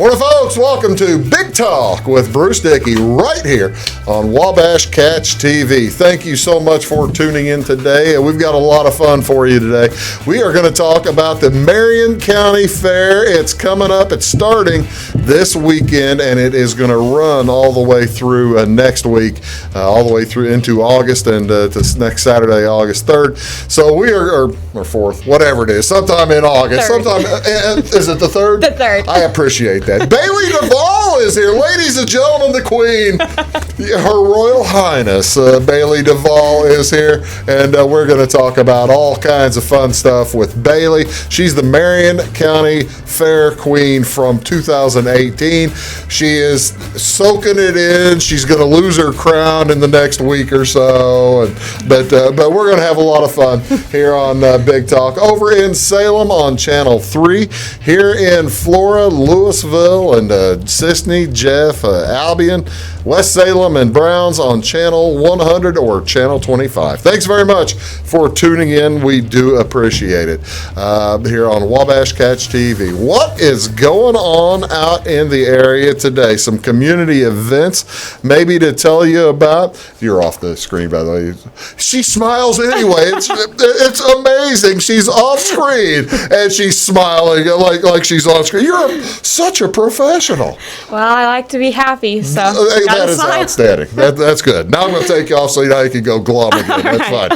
Well, folks, welcome to Big Talk with Bruce Dickey right here on Wabash Catch TV. Thank you so much for tuning in today. We've got a lot of fun for you today. We are going to talk about the Marion County Fair. It's coming up. It's starting this weekend, and it is going to run all the way through next week, all the way through into August and to next Saturday, August 3rd. So we are, or 4th, whatever it is, sometime in August. Sometime, is it the 3rd? The 3rd. I appreciate that. Baylie Devall is here. Ladies and gentlemen, the Queen, Her Royal Highness, Baylie Devall is here, and we're going to talk about all kinds of fun stuff with Baylie. She's the Marion County Fair Queen from 2018. She is soaking it in. She's going to lose her crown in the next week or so, but we're going to have a lot of fun here on Big Talk. Over in Salem on Channel 3, here in Flora, Louisville, and Sisney, Jeff, Albion, West Salem, and Browns on Channel 100 or Channel 25. Thanks very much for tuning in. We do appreciate it here on Wabash Catch TV. What is going on out in the area today? Some community events maybe to tell you about. You're off the screen, by the way. She smiles anyway. It's amazing. She's off screen and she's smiling like she's on screen. You're such a professional. Well, I like to be happy, so that is outstanding. That's good. Now I'm going to take you off so you can go glum again. That's fine.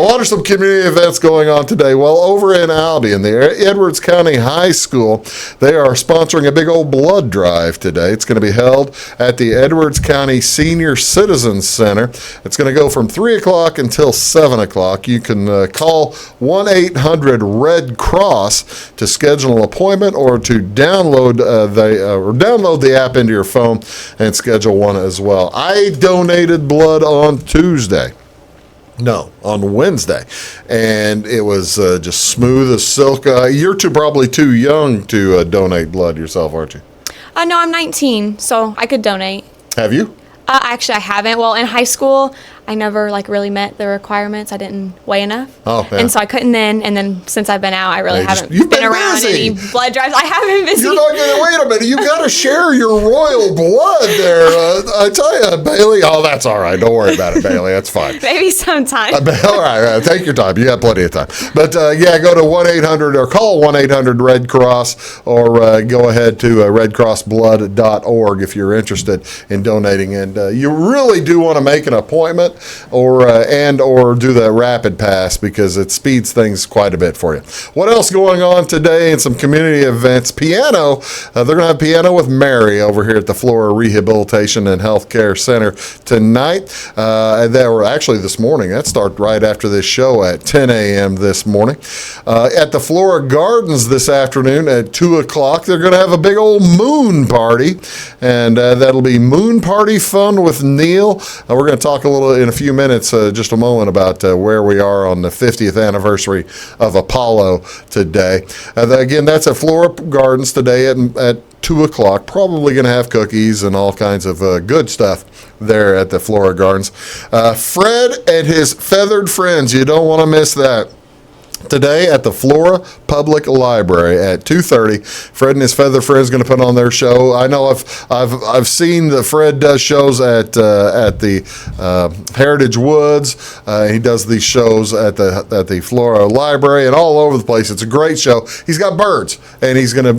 What are some community events going on today? Well, over in Albion, the Edwards County High School, they are sponsoring a big old blood drive today. It's going to be held at the Edwards County Senior Citizens Center. It's going to go from 3 o'clock until 7 o'clock. You can call 1-800-RED CROSS to schedule an appointment or to download the app into your phone and schedule one as well. I donated blood on Tuesday. No, on Wednesday, and it was just smooth as silk. You're probably too young to donate blood yourself, aren't you? No, I'm 19, so I could donate. Have you? Actually, I haven't. Well, in high school, I never really met the requirements. I didn't weigh enough. Oh, yeah. And so I couldn't then. And then since I've been out, I really haven't you've been been around busy. any blood drives. I have been busy. You're not going to, wait a minute, you got to share your royal blood there. I tell you, Baylie, oh, that's all right. Don't worry about it, Baylie. That's fine. Maybe sometime. All right, take your time. You got plenty of time. But yeah, go to 1-800 or call 1-800-RED CROSS or go ahead to redcrossblood.org if you're interested in donating. And you really do want to make an appointment or do the rapid pass because it speeds things quite a bit for you. What else going on today in some community events? Piano. They're going to have piano with Mary over here at the Flora Rehabilitation and Healthcare Center tonight. They were actually this morning. That started right after this show at 10 a.m. this morning. At the Flora Gardens this afternoon at 2 o'clock, they're going to have a big old moon party, and that'll be Moon Party Fun with Neil. We're going to talk a little in a few minutes, just a moment, about where we are on the 50th anniversary of Apollo today. Again, that's at Flora Gardens today at 2 o'clock. Probably going to have cookies and all kinds of good stuff there at the Flora Gardens. Fred and his feathered friends, you don't want to miss that. Today at the Flora Public Library at 2:30, Fred and his feather friends going to put on their show. I know I've seen that Fred does shows at the Heritage Woods. He does these shows at the Flora Library and all over the place. It's a great show. He's got birds, and he's gonna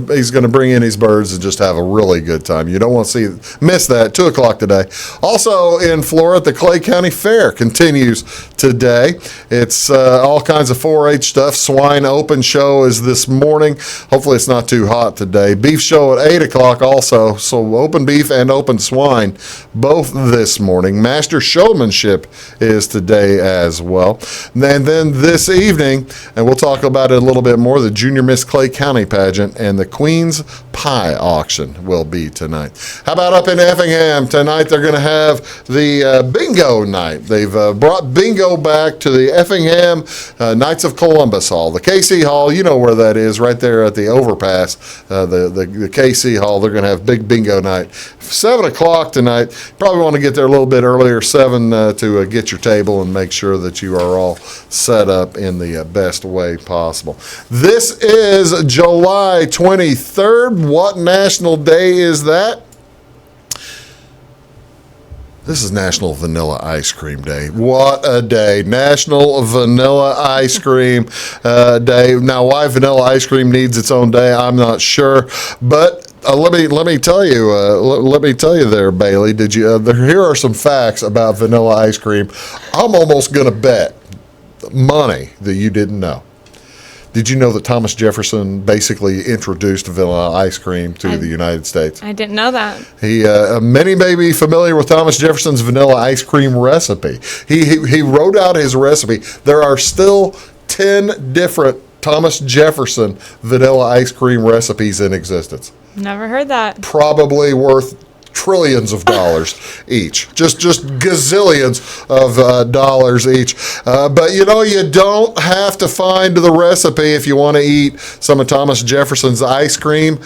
bring in his birds and just have a really good time. You don't want to miss that. 2 o'clock today. Also in Flora, the Clay County Fair continues today. It's all kinds of 4-H stuff. Swine open show is this morning. Hopefully it's not too hot today. Beef show at 8 o'clock also. So open beef and open swine both this morning. Master Showmanship is today as well. And then this evening, and we'll talk about it a little bit more, the Junior Miss Clay County pageant and the Queen's Pie auction will be tonight. How about up in Effingham? Tonight they're going to have the bingo night. They've brought bingo back to the Effingham Knights of Columbus Columbus Hall. The KC Hall, you know where that is, right there at the overpass. The KC Hall, they're going to have big bingo night. 7 o'clock tonight. Probably want to get there a little bit earlier, 7 to get your table and make sure that you are all set up in the best way possible. This is July 23rd. What national day is that? This is National Vanilla Ice Cream Day. What a day. National Vanilla Ice Cream Day. Now, why vanilla ice cream needs its own day, I'm not sure. But let me tell you there, Baylie. Here are some facts about vanilla ice cream. I'm almost going to bet money that you didn't know. Did you know that Thomas Jefferson basically introduced vanilla ice cream to the United States? I didn't know that. Many may be familiar with Thomas Jefferson's vanilla ice cream recipe. He wrote out his recipe. There are still 10 different Thomas Jefferson vanilla ice cream recipes in existence. Never heard that. Probably worth trillions of dollars each, just gazillions of dollars each. But you don't have to find the recipe if you want to eat some of Thomas Jefferson's ice cream.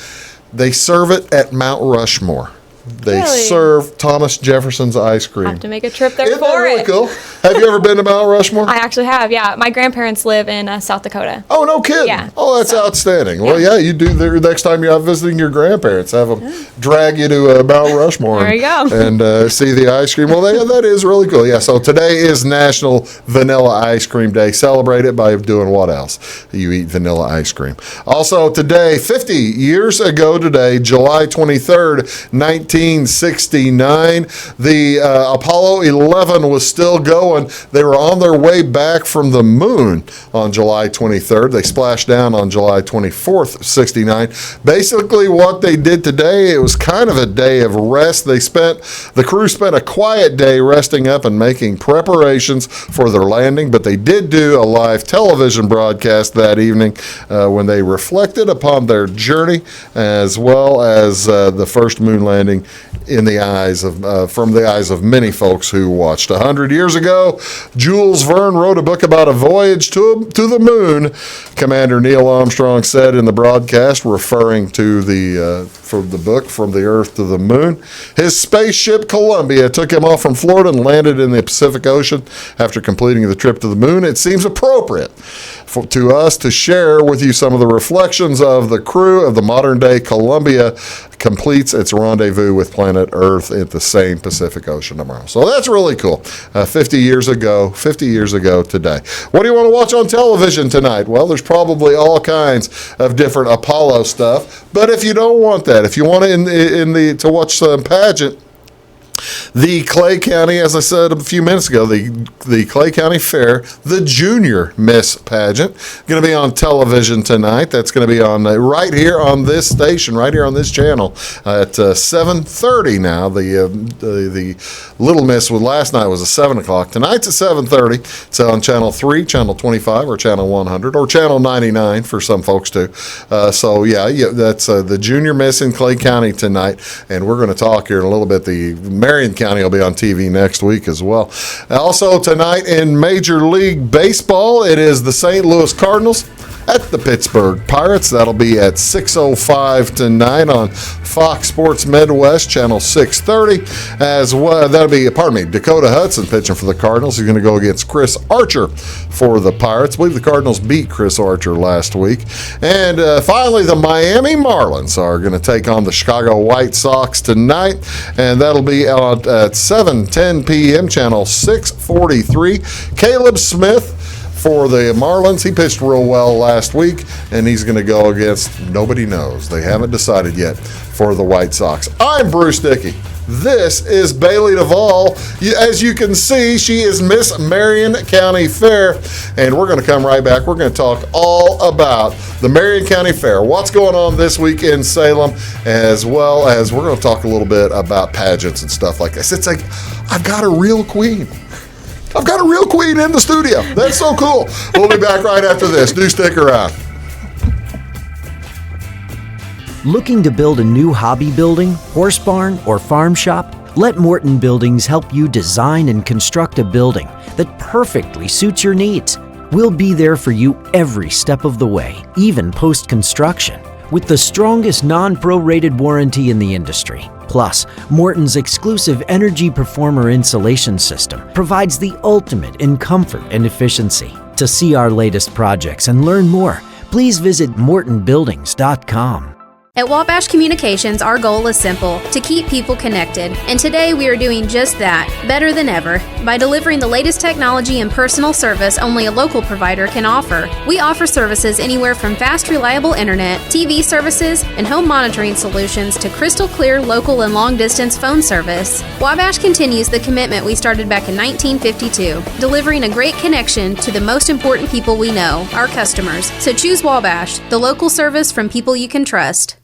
They serve it at Mount Rushmore. They Really? serve Thomas Jefferson's ice cream. I have to make a trip there Isn't that for really it. cool? Have you ever been to Mount Rushmore? I actually have, yeah. My grandparents live in South Dakota. Oh, no kidding. Yeah. Oh, that's outstanding. Well, yeah, you do the next time you're out visiting your grandparents. Have them drag you to Mount Rushmore. There you go. And see the ice cream. Well, that is really cool. Yeah, so today is National Vanilla Ice Cream Day. Celebrate it by doing what else? You eat vanilla ice cream. Also today, 50 years ago today, July 23rd, 1969, the Apollo 11 was still going. They were on their way back from the moon on July 23rd. They splashed down on July 24th, 69. Basically, what they did today, it was kind of a day of rest. The crew spent a quiet day resting up and making preparations for their landing, but they did do a live television broadcast that evening when they reflected upon their journey as well as the first moon landing from the eyes of many folks who watched. 100 years ago, Jules Verne wrote a book about a voyage to the moon. Commander Neil Armstrong said in the broadcast, referring to from the book From the Earth to the Moon, his spaceship Columbia took him off from Florida and landed in the Pacific Ocean. After completing the trip to the moon, it seems appropriate to us to share with you some of the reflections of the crew of the modern-day Columbia completes its rendezvous with planet Earth at the same Pacific Ocean tomorrow. So that's really cool. 50 years ago today. What do you want to watch on television tonight? Well, there's probably all kinds of different Apollo stuff. But if you don't want that, if you want to watch some pageant, the Clay County, as I said a few minutes ago, the Clay County Fair, the Junior Miss Pageant, going to be on television tonight. That's going to be on right here on this station, right here on this channel at 7:30 now. The Little Miss last night was at 7 o'clock. Tonight's at 7:30. It's on Channel 3, Channel 25, or Channel 100, or Channel 99 for some folks too. That's the Junior Miss in Clay County tonight, and we're going to talk here in a little bit. The Marion County will be on TV next week as well. Also tonight in Major League Baseball, it is the St. Louis Cardinals at the Pittsburgh Pirates. That'll be at 6:05 tonight on Fox Sports Midwest, Channel 630. As well, Dakota Hudson pitching for the Cardinals. He's going to go against Chris Archer for the Pirates. I believe the Cardinals beat Chris Archer last week. And finally, the Miami Marlins are going to take on the Chicago White Sox tonight, and that'll be at 7:10 p.m., Channel 643. Caleb Smith for the Marlins. He pitched real well last week, and he's going to go against nobody knows. They haven't decided yet for the White Sox. I'm Bruce Dickey. This is Baylie Devall. As you can see, she is Miss Marion County Fair, and we're going to come right back. We're going to talk all about the Marion County Fair, what's going on this week in Salem, as well as we're going to talk a little bit about pageants and stuff like this. It's like, I've got a real queen. I've got a real queen in the studio. That's so cool. We'll be back right after this. Do stick around. Looking to build a new hobby building, horse barn, or farm shop? Let Morton Buildings help you design and construct a building that perfectly suits your needs. We'll be there for you every step of the way, even post-construction, with the strongest non-prorated warranty in the industry. Plus, Morton's exclusive Energy Performer insulation system provides the ultimate in comfort and efficiency. To see our latest projects and learn more, please visit mortonbuildings.com. At Wabash Communications, our goal is simple: to keep people connected. And today we are doing just that, better than ever, by delivering the latest technology and personal service only a local provider can offer. We offer services anywhere from fast, reliable internet, TV services, and home monitoring solutions to crystal clear local and long-distance phone service. Wabash continues the commitment we started back in 1952, delivering a great connection to the most important people we know, our customers. So choose Wabash, the local service from people you can trust.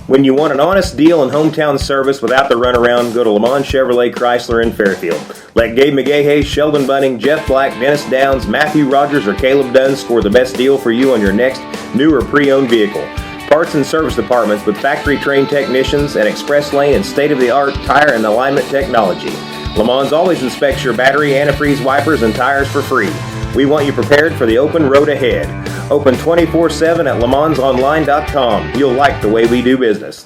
When you want an honest deal and hometown service without the runaround, go to Lamont Chevrolet Chrysler in Fairfield. Let Gabe McGahey, Sheldon Bunning, Jeff Black, Dennis Downs, Matthew Rogers, or Caleb Dunn score the best deal for you on your next new or pre-owned vehicle. Parts and service departments with factory-trained technicians and express lane and state-of-the-art tire and alignment technology. Lamont always inspects your battery, antifreeze, wipers, and tires for free. We want you prepared for the open road ahead. Open 24/7 at LeMansOnline.com. You'll like the way we do business.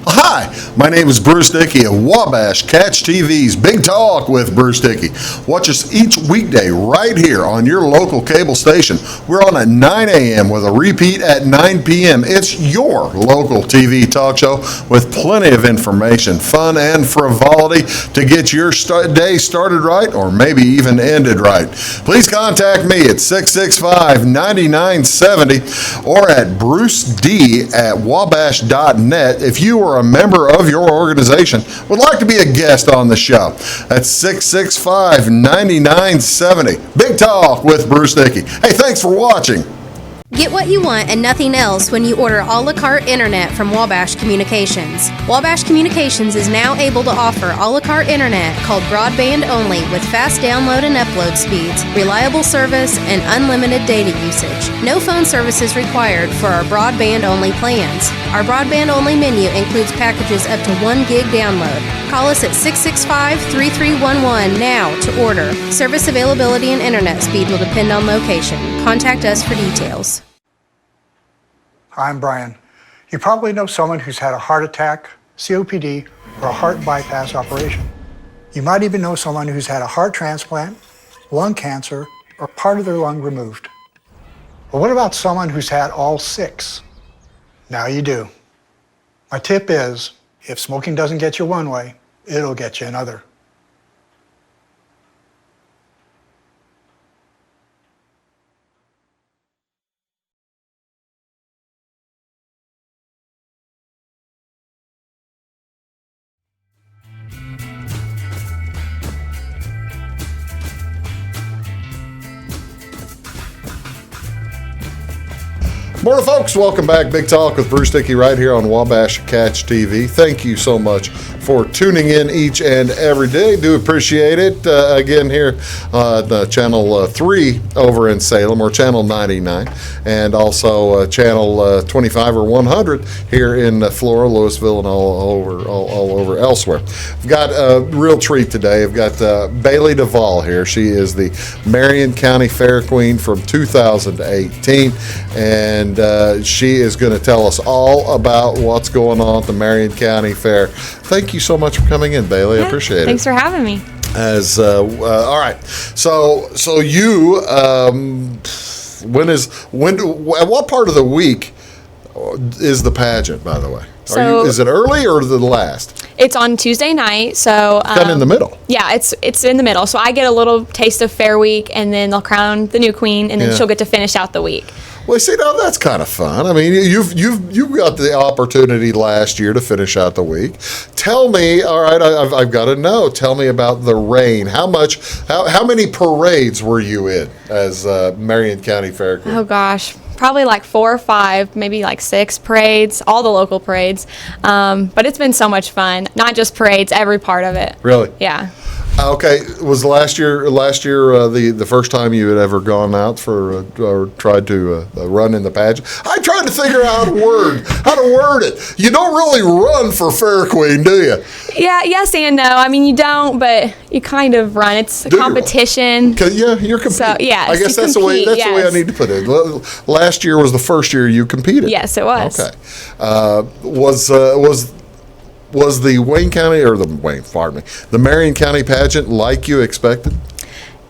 Hi, my name is Bruce Dickey of Wabash Catch TV's Big Talk with Bruce Dickey. Watch us each weekday right here on your local cable station. We're on at 9 a.m. with a repeat at 9 p.m. It's your local TV talk show with plenty of information, fun, and frivolity to get your day started right or maybe even ended right. Please contact me at 665-9970 or at bruced@wabash.net if you are a member of your organization would like to be a guest on the show. That's 665-9970. Big Talk with Bruce Dickey. Hey, thanks for watching. Get what you want and nothing else when you order a la carte internet from Wabash Communications. Wabash Communications is now able to offer a la carte internet called broadband only with fast download and upload speeds, reliable service, and unlimited data usage. No phone service is required for our broadband only plans. Our broadband only menu includes packages up to 1 gig download. Call us at 665-3311 now to order. Service availability and internet speed will depend on location. Contact us for details. Hi, I'm Brian. You probably know someone who's had a heart attack, COPD, or a heart bypass operation. You might even know someone who's had a heart transplant, lung cancer, or part of their lung removed. But what about someone who's had all 6? Now you do. My tip is, if smoking doesn't get you one way, it'll get you another. Morning, folks. Welcome back. Big Talk with Bruce Dickey right here on Wabash Catch TV. Thank you so much for tuning in each and every day. Do appreciate it. Again, here the Channel 3 over in Salem, or Channel 99, and also Channel 25 or 100 here in Flora, Louisville, and all over elsewhere. I've got a real treat today. I've got Baylie Devall here. She is the Marion County Fair Queen from 2018, and she is going to tell us all about what's going on at the Marion County Fair. Thank you so much for coming in, Baylie. I appreciate it. Thanks for having me. All right. So you, at what part of the week is the pageant, by the way? Is it early or the last? It's on Tuesday night, so Kind of in the middle. Yeah, it's in the middle. So I get a little taste of Fair Week, and then they'll crown the new queen, and then she'll get to finish out the week. Well, see, now that's kind of fun. I mean, you've got the opportunity last year to finish out the week. Tell me, all right, I've got to know. Tell me about the rain. How many parades were you in as Marion County Fair Queen? Oh gosh, probably like 4 or 5, maybe like 6 parades, all the local parades. But it's been so much fun. Not just parades, every part of it. Really? Yeah. Okay, was last year the first time you had ever gone out for or tried to run in the pageant? I tried to figure out how to word it. You don't really run for Fair Queen, do you? Yeah, yes and no. I mean, you don't, but you kind of run. It's a competition. Yeah, you're competing. So, yes, I guess you that's compete, the way I need to put it. Last year was the first year you competed. Yes, it was. Okay. Was the the Marion County pageant like you expected?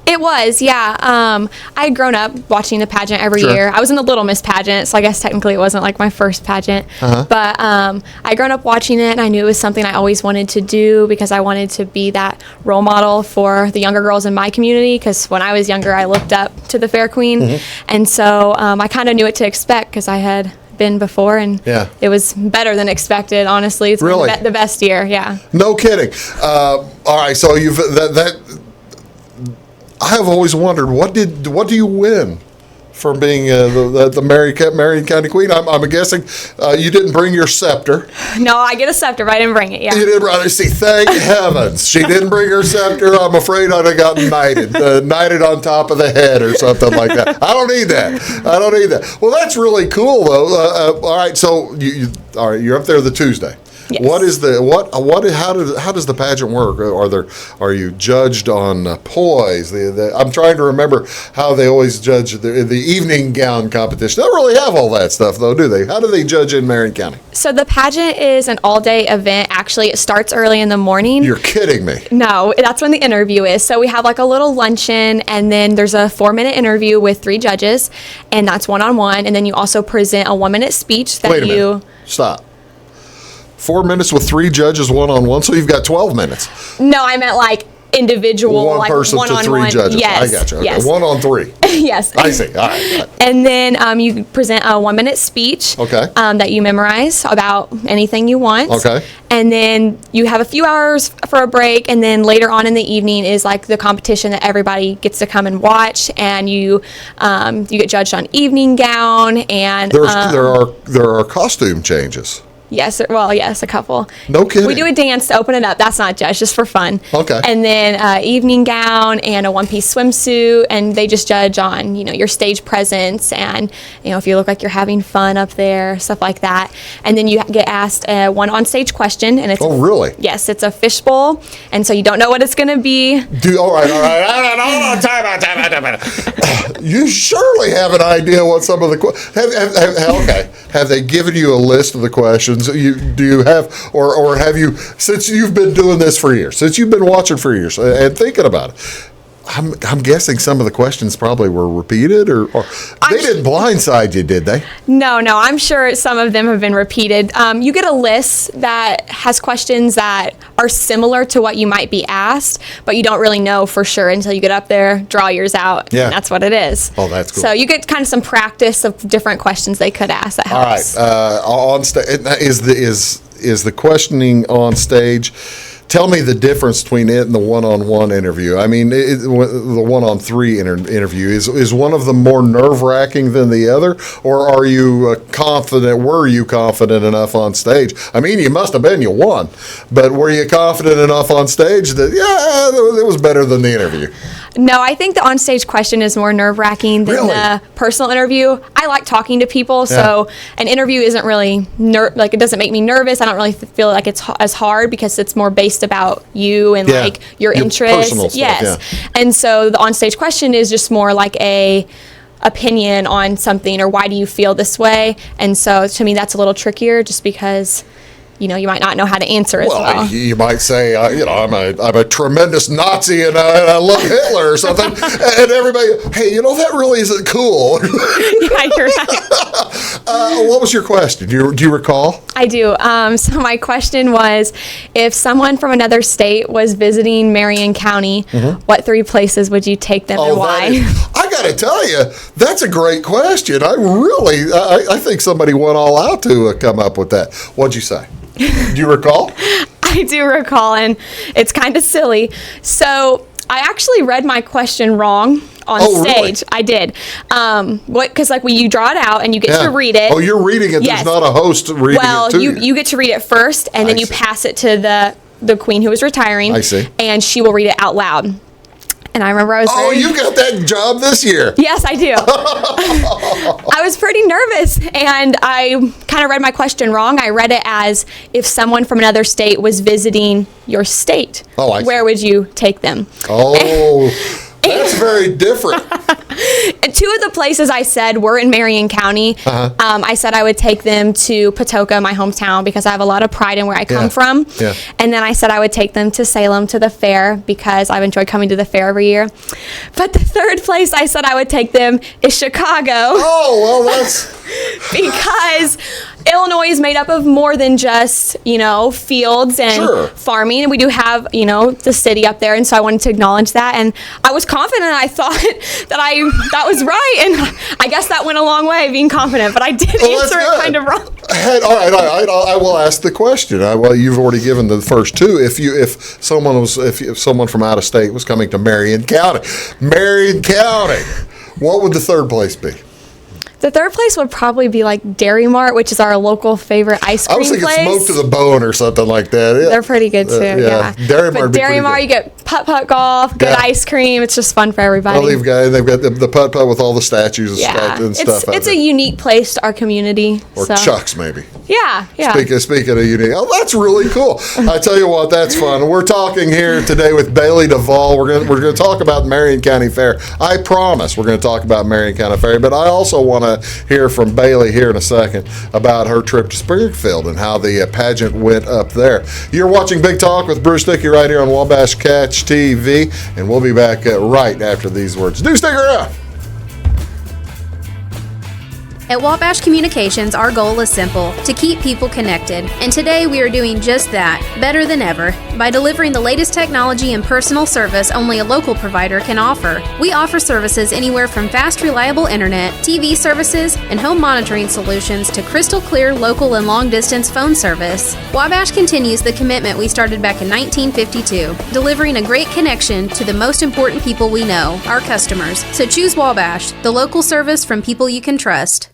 It was, yeah. I had grown up watching the pageant every Sure. year. I was in the Little Miss pageant, so I guess technically it wasn't like my first pageant. But I'd grown up watching it, and I knew it was something I always wanted to do because I wanted to be that role model for the younger girls in my community. Because when I was younger, I looked up to the Fair Queen, and so I kind of knew what to expect because I had been before, and it was better than expected. Honestly, it's really been the best year. Yeah. No kidding. All right, so you've that. I have always wondered what do you win from being the Marion County Queen? I'm guessing you didn't bring your scepter. No, I get a scepter, but I didn't bring it. Yeah. You didn't bring it. See, thank heavens she didn't bring her scepter. I'm afraid I'd have gotten knighted on top of the head or something like that. I don't need that. Well, that's really cool though. All right, so you're up there the Tuesday. Yes. How does the pageant work? Are you judged on poise? I'm trying to remember how they always judge the evening gown competition. They don't really have all that stuff though, do they? How do they judge in Marion County? So the pageant is an all-day event. Actually, it starts early in the morning. You're kidding me. No, that's when the interview is. So we have like a little luncheon, and then there's a 4-minute interview with 3 judges, and that's one-on-one. And then you also present a 1-minute speech that Wait a minute. Stop. 4 minutes with 3 judges one-on-one, so you've got 12 minutes. No, I meant like individual, one like person to 3 judges. Yes, I got you. Okay. Yes. 1 on 3. Yes. I see. All right. And then you present a 1-minute speech. Okay. That you memorize about anything you want. Okay. And then you have a few hours for a break, and then later on in the evening is like the competition that everybody gets to come and watch, and you get judged on evening gown and there are costume changes. Yes, yes, a couple. No kidding. We do a dance to open it up. That's not judged, just for fun. Okay. And then evening gown and a 1-piece swimsuit, and they just judge on, your stage presence and, if you look like you're having fun up there, stuff like that. And then you get asked one on-stage question, and it's really? Yes, it's a fishbowl, and so you don't know what it's going to be. All right. Hold on. Time out. You surely have an idea what some of the have they given you a list of the questions? Do you have, or have you, since you've been doing this for years, since you've been watching for years and thinking about it, I'm guessing some of the questions probably were repeated, or they didn't blindside you, did they? No, I'm sure some of them have been repeated. You get a list that has questions that are similar to what you might be asked, but you don't really know for sure until you get up there, draw yours out, and that's what it is. Oh, that's cool. So you get kind of some practice of different questions they could ask. That helps. All right. On stage, is the questioning on stage? Tell me the difference between it and the one-on-one interview. I mean, the one-on-3 interview. Is one of them more nerve-wracking than the other? Or are you confident? Were you confident enough on stage? I mean, you must have been. You won. But were you confident enough on stage that, it was better than the interview? No, I think the on-stage question is more nerve-wracking than the personal interview. I like talking to people, so an interview isn't really, it doesn't make me nervous. I don't really feel like it's as hard because it's more based about you and like your interests. Personal stuff, yes. And so the on-stage question is just more like a opinion on something, or why do you feel this way? And so to me, that's a little trickier just because you might not know how to answer as well. You might say, I'm a tremendous Nazi and I love Hitler or something, and everybody, hey, that really isn't cool. Yeah, you're right. What was your question? Do you recall? I do. So my question was, if someone from another state was visiting Marion County, what 3 places would you take them and why? I got to tell you, that's a great question. I think somebody went all out to come up with that. What'd you say? Do you recall? I do recall, and it's kind of silly. So I actually read my question wrong on stage. Really? I did. Because you draw it out and you get to read it. Oh, you're reading it. Yes. There's not a host reading it to you. You get to read it first, and then you pass it to the the queen who was retiring. I see. And she will read it out loud. And I remember I was You got that job this year. Yes, I do. I was pretty nervous, and I kind of read my question wrong. I read it as if someone from another state was visiting your state, where would you take them? Oh, that's very different. And two of the places I said were in Marion County. I said I would take them to Patoka, my hometown, because I have a lot of pride in where I come from. Yeah. And then I said I would take them to Salem to the fair because I've enjoyed coming to the fair every year. But the third place I said I would take them is Chicago. Oh, well, that's... because Illinois is made up of more than just, fields and farming. And we do have, the city up there. And so I wanted to acknowledge that. And I was confident. I thought that was right. And I guess that went a long way, being confident. But I did answer it kind of wrong. All right. I will ask the question. You've already given the first two. If someone from out of state was coming to Marion County, what would the third place be? The third place would probably be like Dairy Mart, which is our local favorite ice cream place. I was thinking Smoked to the Bone or something like that. Yeah. They're pretty good too. Yeah. Dairy Mart, you get putt golf, good ice cream. It's just fun for everybody. Well, they've got the putt with all the statues and stuff. It's a unique place to our community. Or Chuck's maybe. Yeah. Speaking of unique, that's really cool. I tell you what, that's fun. We're talking here today with Baylie Devall. We're going to talk about Marion County Fair. I promise we're going to talk about Marion County Fair, but I also want to hear from Baylie here in a second about her trip to Springfield and how the pageant went up there. You're watching Big Talk with Bruce Dickey right here on Wabash Catch TV, and we'll be back right after these words. Do stick around. At Wabash Communications, our goal is simple: to keep people connected. And today we are doing just that, better than ever, by delivering the latest technology and personal service only a local provider can offer. We offer services anywhere from fast, reliable internet, TV services, and home monitoring solutions to crystal clear local and long-distance phone service. Wabash continues the commitment we started back in 1952, delivering a great connection to the most important people we know, our customers. So choose Wabash, the local service from people you can trust.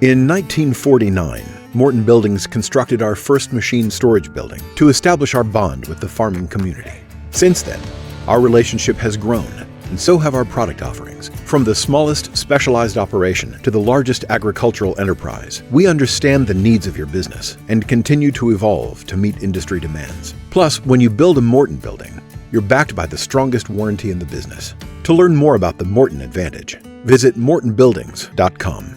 In 1949, Morton Buildings constructed our first machine storage building to establish our bond with the farming community. Since then, our relationship has grown, and so have our product offerings. From the smallest specialized operation to the largest agricultural enterprise, we understand the needs of your business and continue to evolve to meet industry demands. Plus, when you build a Morton building, you're backed by the strongest warranty in the business. To learn more about the Morton Advantage, visit mortonbuildings.com.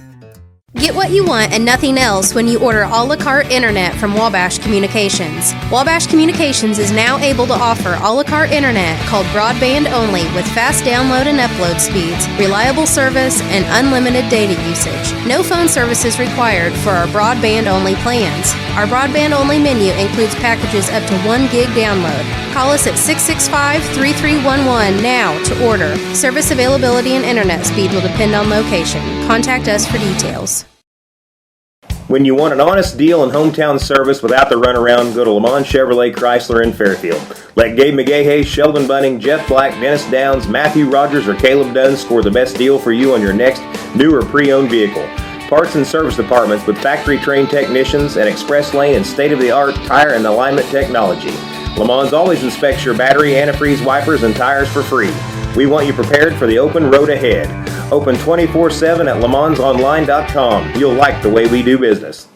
Get what you want and nothing else when you order a la carte internet from Wabash Communications. Wabash Communications is now able to offer a la carte internet called broadband only with fast download and upload speeds, reliable service, and unlimited data usage. No phone services required for our broadband only plans. Our broadband only menu includes packages up to 1 gig download. Call us at 665-3311 now to order. Service availability and internet speed will depend on location. Contact us for details. When you want an honest deal and hometown service without the runaround, go to Lamont Chevrolet Chrysler in Fairfield. Let Gabe McGahey, Sheldon Bunning, Jeff Black, Dennis Downs, Matthew Rogers, or Caleb Dunn score the best deal for you on your next new or pre-owned vehicle. Parts and service departments with factory-trained technicians and express lane and state-of-the-art tire and alignment technology. Lamont always inspects your battery, antifreeze, wipers, and tires for free. We want you prepared for the open road ahead. Open 24/7 at LeMansOnline.com. You'll like the way we do business.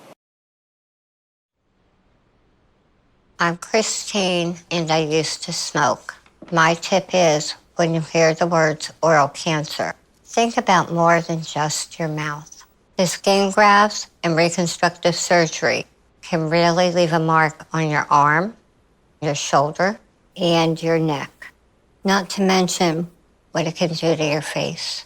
I'm Christine, and I used to smoke. My tip is, when you hear the words oral cancer, think about more than just your mouth. The skin grafts and reconstructive surgery can really leave a mark on your arm, your shoulder, and your neck. Not to mention what it can do to your face.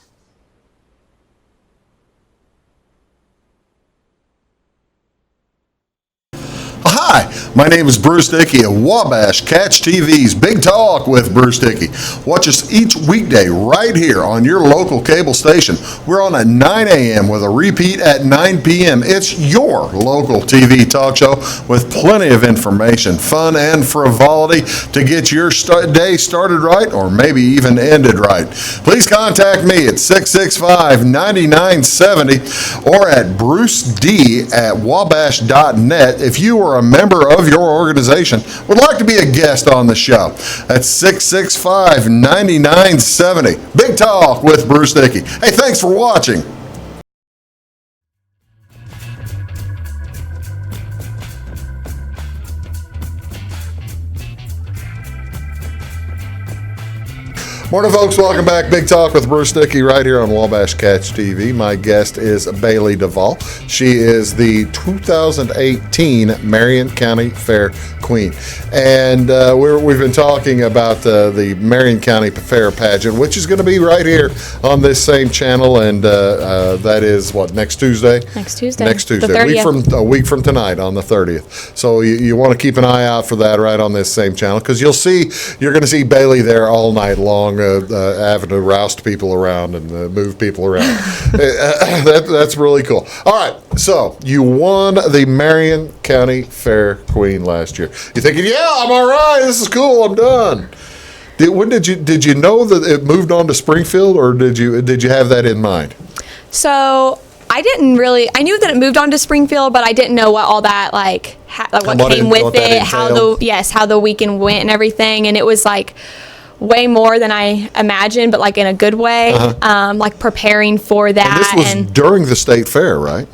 Hi, my name is Bruce Dickey of Wabash Catch TV's Big Talk with Bruce Dickey. Watch us each weekday right here on your local cable station. We're on at 9 a.m. with a repeat at 9 p.m. It's your local TV talk show with plenty of information, fun, and frivolity to get your day started right or maybe even ended right. Please contact me at 665-9970 or at bruced@wabash.net if you are a member of your organization would like to be a guest on the show. That's 665-9970. Big Talk with Bruce Dickey. Hey, thanks for watching. Morning, folks. Welcome back. Big Talk with Bruce Dickey right here on Wabash Catch TV. My guest is Baylie Devall. She is the 2018 Marion County Fair Queen. And we've been talking about the Marion County Fair pageant, which is going to be right here on this same channel. And that is, what, next Tuesday? Next Tuesday. Next Tuesday. The 30th. A week from tonight on the 30th. So you want to keep an eye out for that right on this same channel, because you're going to see Baylie there all night long. Having to roust people around and move people around. That's really cool. All right, so you won the Marion County Fair Queen last year. You're thinking, yeah, I'm all right. This is cool. I'm done. Did you know that it moved on to Springfield, or did you have that in mind? So I didn't really. I knew that it moved on to Springfield, but I didn't know what all that what came with it, how the weekend went and everything, and it was like way more than I imagined, but like in a good way. Like preparing for that. And this was during the state fair, right?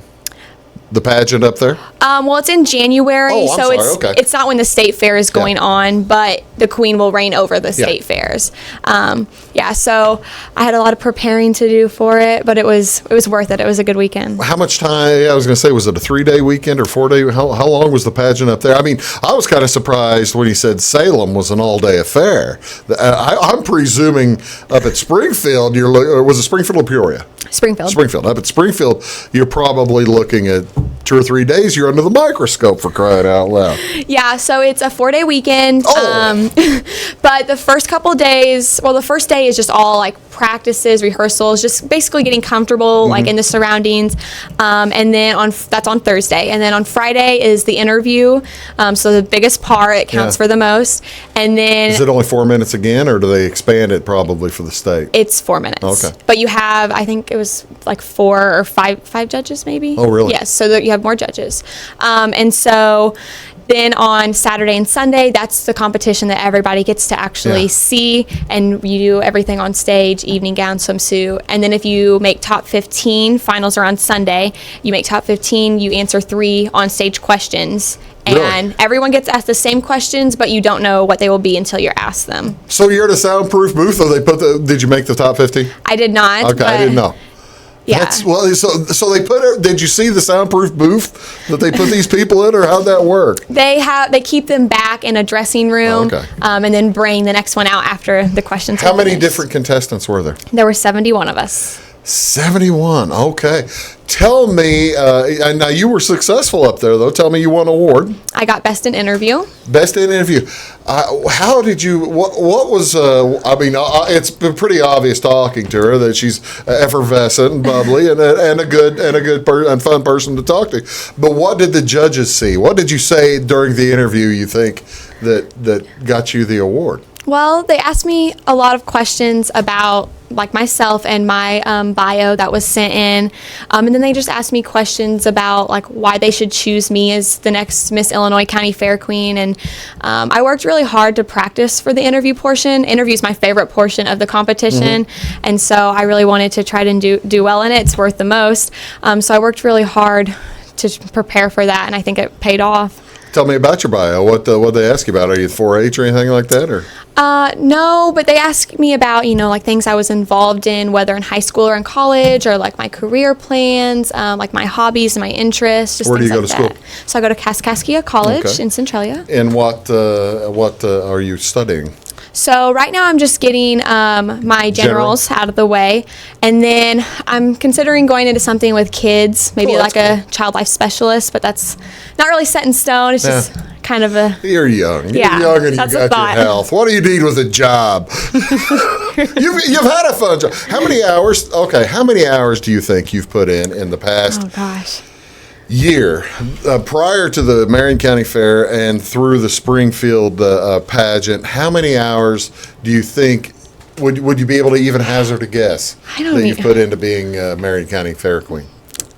The pageant up there? Well, it's in January, it's not when the state fair is going on, but the Queen will reign over the state fairs. So I had a lot of preparing to do for it, but it was worth it. It was a good weekend. How much time? I was going to say, was it a 3-day weekend or 4-day? How long was the pageant up there? I mean, I was kind of surprised when he said Salem was an all-day affair. I'm presuming up at Springfield, was it Springfield or Peoria? Springfield. Up at Springfield, you're probably looking at 2 or 3 days. You're under the microscope, for crying out loud. Yeah, so it's a 4-day weekend. Oh. But the first couple days, the first day is just all like practices, rehearsals, just basically getting comfortable like in the surroundings. And then that's on Thursday. And then on Friday is the interview. So the biggest part, it counts for the most. And then is it only 4 minutes again, or do they expand it probably for the state? It's 4 minutes. Okay. But you have, I think it was like 4 or 5 judges maybe. Oh, really? Yes, so that you have more judges. And so then on Saturday and Sunday, that's the competition that everybody gets to actually see, and you do everything on stage, evening gown, swimsuit. And then if you make top 15, finals are on Sunday, you make top 15, you answer 3 on-stage questions. And everyone gets asked the same questions, but you don't know what they will be until you're asked them. So you're at a soundproof booth, or did you make the top 50? I did not. Okay, I didn't know. Yeah. So they did you see the soundproof booth that they put these people in, or how'd that work? They keep them back in a dressing room, and then bring the next one out after the questions. How many different contestants were there? There were 71 of us. 71. Okay. Tell me, now you were successful up there, though. Tell me you won an award. I got Best in Interview. Best in Interview. How did you, what was, it's been pretty obvious talking to her that she's effervescent and bubbly and a good and fun person to talk to. But what did the judges see? What did you say during the interview you think that got you the award? Well, they asked me a lot of questions about like myself and my bio that was sent in, and then they just asked me questions about like why they should choose me as the next Miss Illinois County Fair Queen. And I worked really hard to practice for the interview portion. Interview is my favorite portion of the competition, and so I really wanted to try to do well in it. It's worth the most. So I worked really hard to prepare for that, and I think it paid off. Tell me about your bio. What they ask you about? Are you 4-H or anything like that, or? No, but they asked me about, like things I was involved in, whether in high school or in college, or like my career plans, like my hobbies and my interests. Just Where do you go like to school? So I go to Kaskaskia College in Centralia. And what are you studying? So right now I'm just getting my generals out of the way, and then I'm considering going into something with kids, maybe like a child life specialist, but that's not really set in stone. It's just kind of a... You're young. You're young and you got your health. What do you need with a job? You've had a fun job. How many hours do you think you've put in the past year, prior to the Marion County Fair and through the Springfield pageant? How many hours do you think would you be able to even hazard a guess that you've put into being Marion County Fair Queen?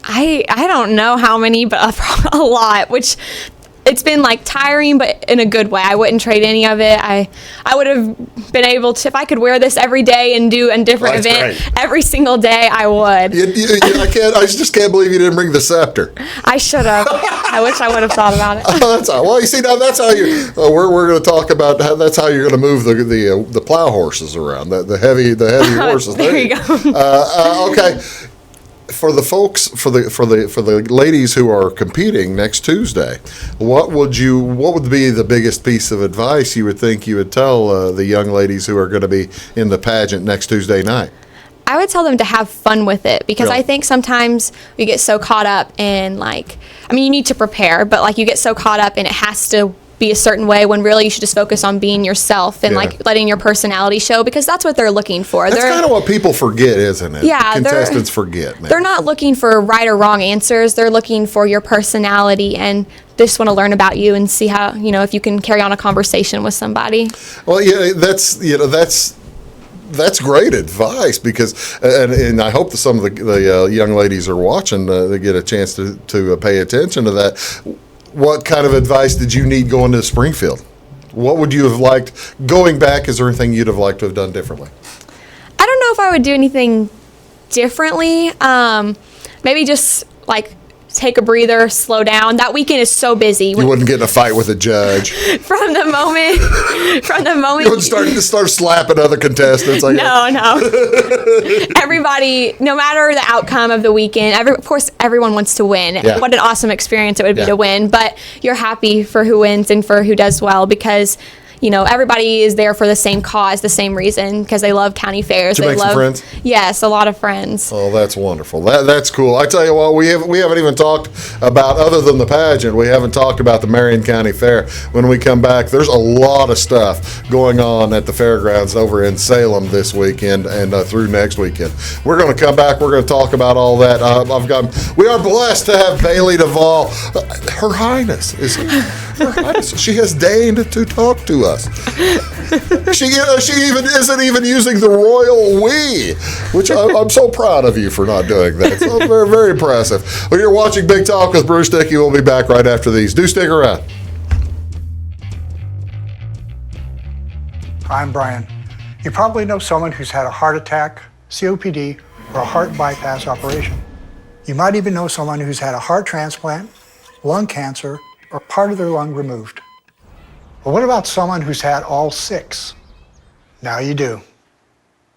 I don't know how many, but a lot, which it's been like tiring, but in a good way. I wouldn't trade any of it. I would have been able to, if I could wear this every day and do a different event every single day, I would. I just can't believe you didn't bring the scepter. I should have. I wish I would have thought about it. That's how. Well, you see, now that's how you. We're going to talk about that's how you're going to move the plow horses around, the heavy horses. There you go. Okay. For the folks, for the ladies who are competing next Tuesday, what would be the biggest piece of advice you would think you would tell the young ladies who are going to be in the pageant next Tuesday night? I would tell them to have fun with it, because I think sometimes we get so caught up in you need to prepare, but you get so caught up and it has to be a certain way, when really you should just focus on being yourself and letting your personality show, because that's what they're looking for. That's kind of what people forget, isn't it? Yeah, contestants forget. Man. They're not looking for right or wrong answers. They're looking for your personality, and they just want to learn about you and see how, if you can carry on a conversation with somebody. Well, yeah, that's great advice, because and I hope that some of the young ladies are watching, they get a chance to pay attention to that. What kind of advice did you need going to Springfield? What would you have liked going back? Is there anything you'd have liked to have done differently? I don't know if I would do anything differently. Maybe just take a breather, slow down. That weekend is so busy. You wouldn't get in a fight with a judge. From the moment. You would start slapping other contestants. No. Everybody, no matter the outcome of the weekend, of course, everyone wants to win. Yeah. What an awesome experience it would be to win. But you're happy for who wins and for who does well, because everybody is there for the same cause, the same reason, because they love county fairs. Did you make some friends? Yes, a lot of friends. Oh, that's wonderful. That's cool. I tell you what, we haven't even talked about, other than the pageant, we haven't talked about the Marion County Fair. When we come back, there's a lot of stuff going on at the fairgrounds over in Salem this weekend and through next weekend. We're going to come back. We're going to talk about all that. We are blessed to have Baylie Devall. Her Highness. She has deigned to talk to us. She isn't even using the royal we, which I'm so proud of you for not doing that. So very, very impressive. Well, you're watching Big Talk with Bruce Dickey. We'll be back right after these. Do stick around. I'm Brian. You probably know someone who's had a heart attack, COPD, or a heart bypass operation. You might even know someone who's had a heart transplant, lung cancer, or part of their lung removed. But what about someone who's had all 6? Now you do.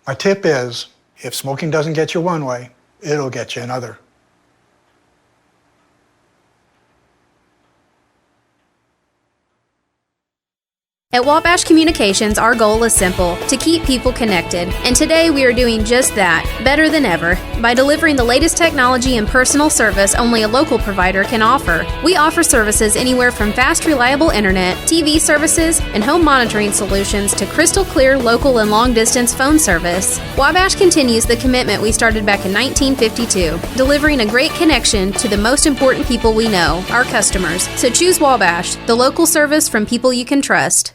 My tip is, if smoking doesn't get you one way, it'll get you another. At Wabash Communications, our goal is simple: to keep people connected. And today we are doing just that, better than ever, by delivering the latest technology and personal service only a local provider can offer. We offer services anywhere from fast, reliable internet, TV services, and home monitoring solutions to crystal clear local and long-distance phone service. Wabash continues the commitment we started back in 1952, delivering a great connection to the most important people we know, our customers. So choose Wabash, the local service from people you can trust.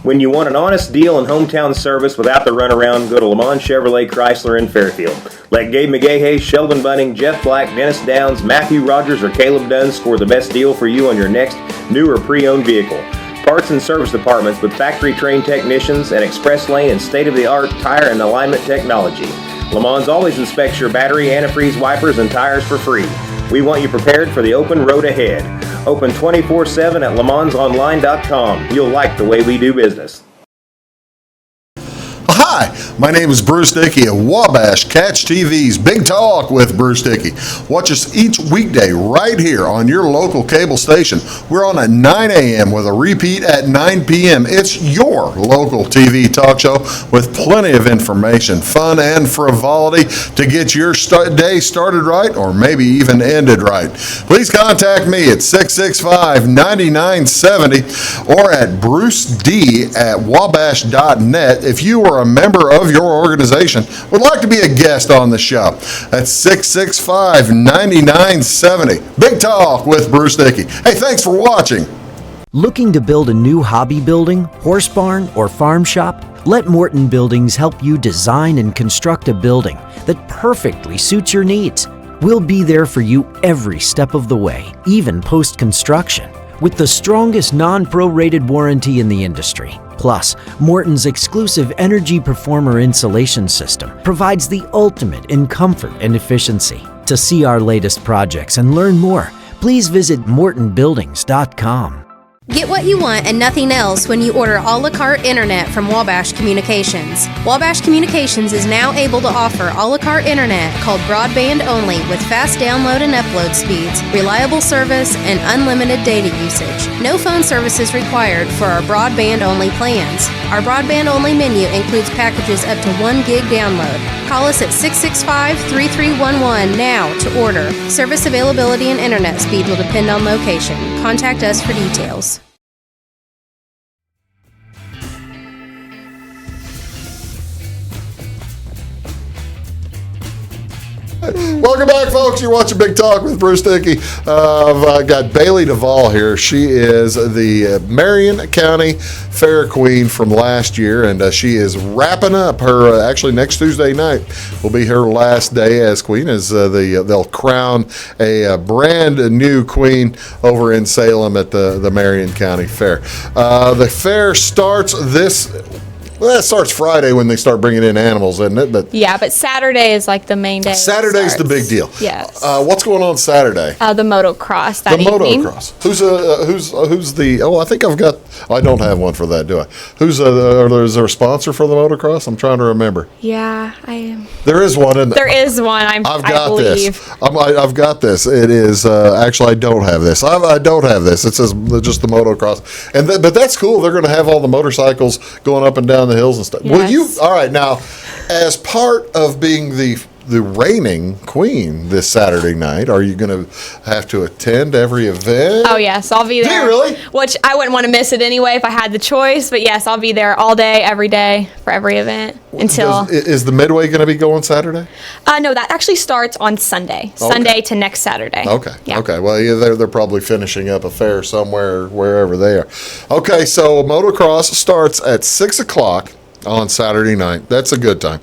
When you want an honest deal and hometown service without the runaround, go to Lamont Chevrolet Chrysler in Fairfield. Let Gabe McGahey, Sheldon Bunning, Jeff Black, Dennis Downs, Matthew Rogers, or Caleb Dunn score the best deal for you on your next new or pre-owned vehicle. Parts and service departments with factory-trained technicians and express lane and state-of-the-art tire and alignment technology. Lamont always inspects your battery, antifreeze, wipers, and tires for free. We want you prepared for the open road ahead. Open 24/7 at LeMansOnline.com. You'll like the way we do business. Hi, my name is Bruce Dickey of Wabash Catch TV's Big Talk with Bruce Dickey. Watch us each weekday right here on your local cable station. We're on at 9 a.m. with a repeat at 9 p.m. It's your local TV talk show with plenty of information, fun, and frivolity to get your day started right or maybe even ended right. Please contact me at 665-9970 or at bruced@wabash.net if you are a member of your organization would like to be a guest on the show. That's 665-9970. Big Talk with Bruce Dickey. Hey, thanks for watching. Looking to build a new hobby building, horse barn, or farm shop? Let Morton Buildings help you design and construct a building that perfectly suits your needs. We'll be there for you every step of the way, even post-construction, with the strongest non-prorated warranty in the industry. Plus, Morton's exclusive Energy Performer insulation system provides the ultimate in comfort and efficiency. To see our latest projects and learn more, please visit mortonbuildings.com. Get what you want and nothing else when you order a la carte internet from Wabash Communications. Wabash Communications is now able to offer a la carte internet called broadband only with fast download and upload speeds, reliable service, and unlimited data usage. No phone services required for our broadband only plans. Our broadband only menu includes packages up to 1 gig download. Call us at 665-3311 now to order. Service availability and internet speed will depend on location. Contact us for details. Welcome back, folks. You're watching Big Talk with Bruce Dickey. I've got Baylie Devall here. She is the Marion County Fair Queen from last year, and she is wrapping up her, actually next Tuesday night will be her last day as queen, as they'll crown a brand new queen over in Salem at the Marion County Fair. The fair starts Well, that starts Friday when they start bringing in animals, isn't it? But Yeah, but Saturday is like the main day. Saturday's the big deal. Yes. What's going on Saturday? The motocross that The evening. motocross. Who's the? Oh, I think I've got. I don't have one for that, do I? Is there a sponsor for the motocross? I'm trying to remember. Yeah, I am. There is one. There is one. I believe. I've got this. It is actually I don't have this. I don't have this. It says just the motocross, but that's cool. They're going to have all the motorcycles going up and down the hills and stuff. Yes. Will you? All right, now, as part of being the reigning queen this Saturday night, are you going to have to attend every event? Oh yes, I'll be there. Do you really? Which I wouldn't want to miss it anyway if I had the choice. But yes, I'll be there all day, every day for every event until. Is the Midway going to be going Saturday? No, that actually starts on Sunday. Okay. Sunday to next Saturday. Okay. Yeah. Okay. Well, yeah, they're probably finishing up a fair somewhere, wherever they are. Okay. So motocross starts at 6:00 on Saturday night. That's a good time.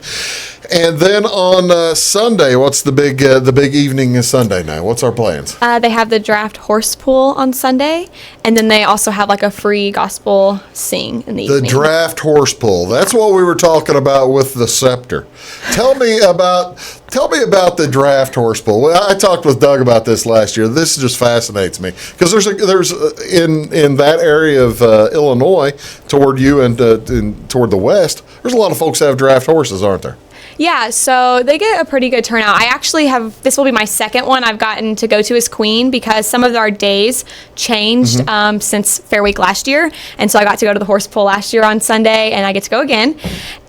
And then on Sunday, what's the big evening of Sunday night? What's our plans? They have the draft horse pool on Sunday, and then they also have like a free gospel sing in the The evening. draft horse pull. That's what we were talking about with the scepter. Tell me about the draft horse pull. Well, I talked with Doug about this last year. This just fascinates me because there's in that area of Illinois toward you and toward the west. There's a lot of folks that have draft horses, aren't there? Yeah, so they get a pretty good turnout. I actually this will be my second one I've gotten to go to as queen because some of our days changed since Fair Week last year. And so I got to go to the horse pull last year on Sunday, and I get to go again.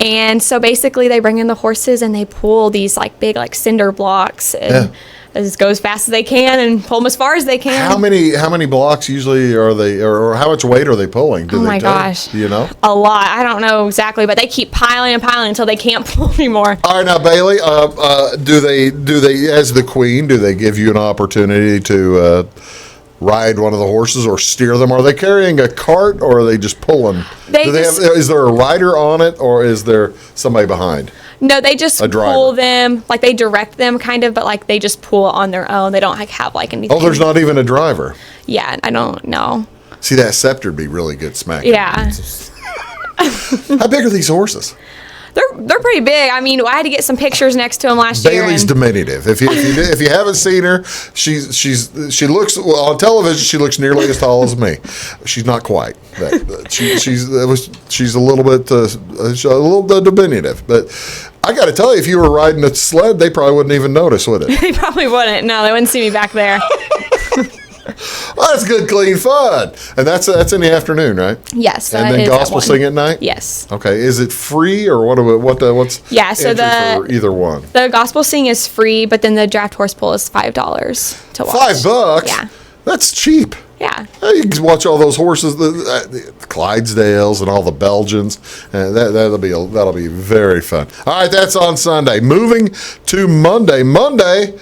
And so basically they bring in the horses and they pull these like big like cinder blocks and just go as fast as they can and pull them as far as they can. How many blocks usually are they, or how much weight are they pulling? Oh my gosh. Do you know? A lot. I don't know exactly, but they keep piling and piling until they can't pull anymore. All right, now Baylie, do they as the queen, do they give you an opportunity to ride one of the horses or steer them? Are they carrying a cart or are they just pulling? Is there a rider on it or is there somebody behind? No, they just pull them, like they direct them kind of, but like they just pull it on their own. They don't like have like anything. Oh, there's not even a driver. Yeah, I don't know. See, that scepter would be really good smacking. Yeah. How big are these horses? They're pretty big. I mean, I had to get some pictures next to them last year. Bailey's diminutive. If you haven't seen her, she looks on television. She looks nearly as tall as me. She's not quite. She's a little bit diminutive. But I got to tell you, if you were riding a sled, they probably wouldn't even notice, would it? They probably wouldn't. No, they wouldn't see me back there. Well, that's good, clean fun. And that's in the afternoon, right? Yes. And then gospel sing at night? Yes. Okay. Is it free or what's so entry for either one? The gospel sing is free, but then the draft horse pull is $5 to watch. $5? Yeah. That's cheap. Yeah. You can watch all those horses, the Clydesdales and all the Belgians. That'll be very fun. All right, that's on Sunday. Moving to Monday. Monday,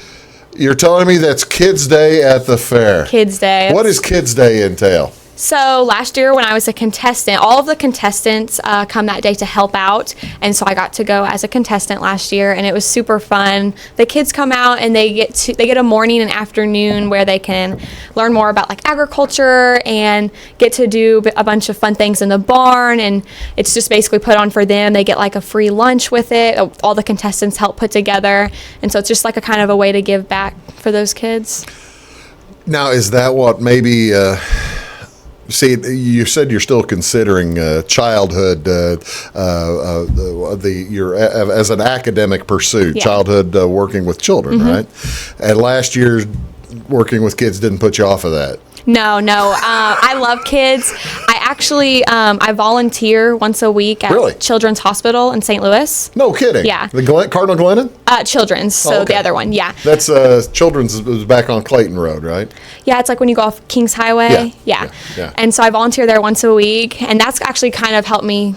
you're telling me that's Kids Day at the fair. Kids Day. What does Kids Day entail? So last year when I was a contestant, all of the contestants come that day to help out. And so I got to go as a contestant last year, and it was super fun. The kids come out and they get a morning and afternoon where they can learn more about like agriculture and get to do a bunch of fun things in the barn. And it's just basically put on for them. They get like a free lunch with it. All the contestants help put together. And so it's just like a kind of a way to give back for those kids. Now, is that what maybe... See, you said you're still considering childhood, as an academic pursuit, Yeah. childhood working with children, right? And last year, working with kids didn't put you off of that. No. I love kids. I actually, I volunteer once a week at Really? Children's Hospital in St. Louis. No kidding. Yeah. The Cardinal Glennon? Children's, so Oh, okay. the other one, yeah. That's Children's is back on Clayton Road, right? Yeah, it's like when you go off Kings Highway. Yeah. And so I volunteer there once a week, and that's actually kind of helped me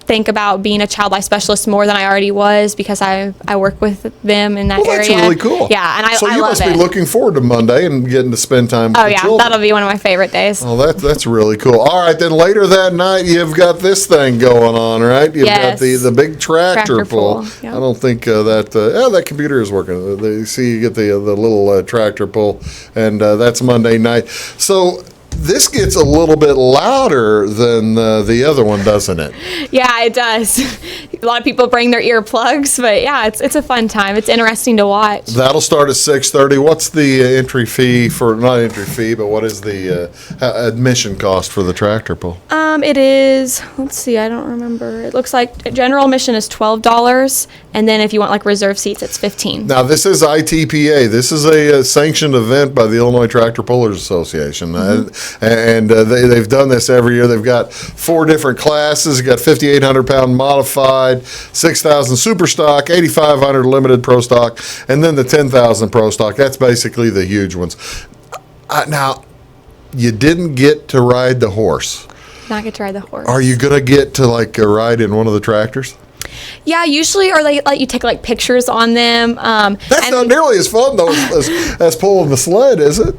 think about being a child life specialist more than I already was, because I work with them in that Well, area. that's really cool. Yeah, and so I you love must it. be looking forward to Monday and getting to spend time with Oh the yeah, children. that'll be one of my favorite days. Oh, that's really cool. All right, then later that night you've got this thing going on, right? You've Yes. got the big tractor pull. pull, yep. I don't think that computer is working. You see, you get the little tractor pull, and that's Monday night. So this gets a little bit louder than the other one, doesn't it? Yeah, it does. A lot of people bring their earplugs, but yeah, it's a fun time. It's interesting to watch. That'll start at 6:30. What's the entry fee for, not entry fee, but what is the admission cost for the tractor pull? It is, let's see, I don't remember. It looks like general admission is $12, and then if you want like reserve seats, it's $15. Now, this is ITPA. This is a sanctioned event by the Illinois Tractor Pullers Association. And they've done this every year. They've got 4 different classes. You've got 5,800-pound modified, 6,000 super stock, 8,500 limited pro stock, and then the 10,000 pro stock. That's basically the huge ones. Now, you didn't get to ride the horse. Not get to ride the horse. Are you going to get to like ride in one of the tractors? Yeah, usually, or they let you take like pictures on them. That's not nearly as fun though as pulling the sled, is it?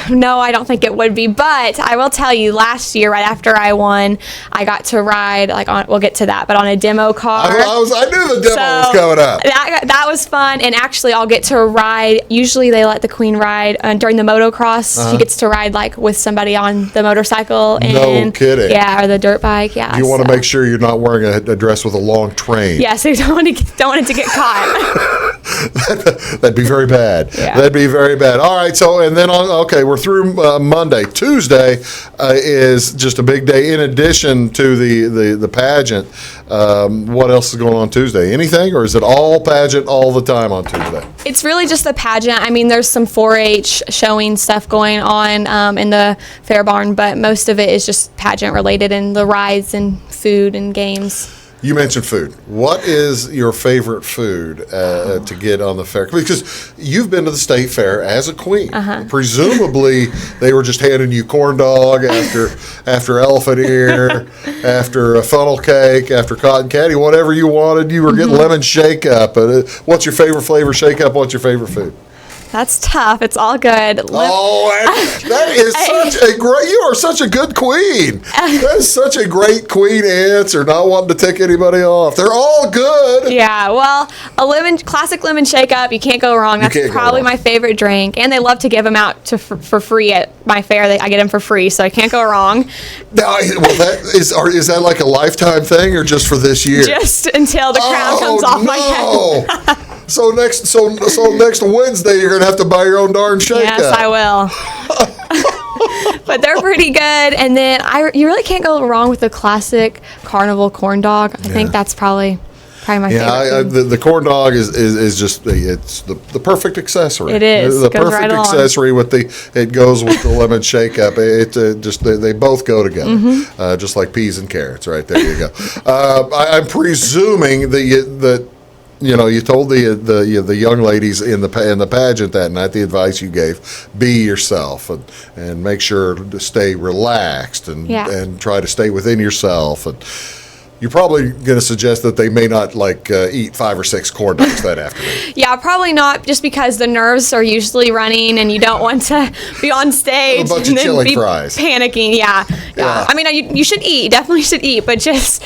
No, I don't think it would be, but I will tell you, last year, right after I won, I got to ride, we'll get to that, but on a demo car. I knew the demo was coming up. That was fun, and actually I'll get to ride, usually they let the queen ride during the motocross. She gets to ride like with somebody on the motorcycle. No kidding. Yeah, or the dirt bike, yeah. You want to make sure you're not wearing a dress with a long train. Yeah, so you don't want it to get caught. That'd be very bad. Yeah. That'd be very bad. All right, so, and then okay, we're through Monday. Tuesday is just a big day in addition to the pageant. What else is going on Tuesday? Anything, or is it all pageant all the time on Tuesday? It's really just the pageant. I mean, there's some 4-H showing stuff going on in the fair barn, but most of it is just pageant related, and the rides and food and games. You mentioned food. What is your favorite food to get on the fair? Because you've been to the state fair as a queen. Presumably, they were just handing you corn dog after elephant ear, after a funnel cake, after cotton candy, whatever you wanted. You were getting lemon shake up. What's your favorite flavor shake up? What's your favorite food? That's tough. It's all good. That is such a great. You are such a good queen. That is such a great queen answer. Not wanting to tick anybody off. They're all good. Yeah, well, classic lemon shake up. You can't go wrong. That's can't go probably wrong. my favorite drink, and they love to give them out for free at my fair. I get them for free, so I can't go wrong. Now, is that like a lifetime thing or just for this year? Just until the crown comes off my head. So next Wednesday you're gonna have to buy your own darn shake Yes, up. I will. But they're pretty good, and then you really can't go wrong with the classic carnival corn dog. I think that's probably my favorite. The corn dog is just it's the perfect accessory. It is. The It goes perfect right along. accessory it goes with the lemon shake up. They both go together, just like peas and carrots. Right there you go. I'm presuming that you told the young ladies in the pageant that night, the advice you gave: be yourself and make sure to stay relaxed and try to stay within yourself. you're probably going to suggest that they may not eat 5 or 6 corn dogs that afternoon. Yeah, probably not, just because the nerves are usually running and you don't want to be on stage A bunch and of then chili be fries. panicking. Yeah. I mean, you should eat, definitely should eat, but just,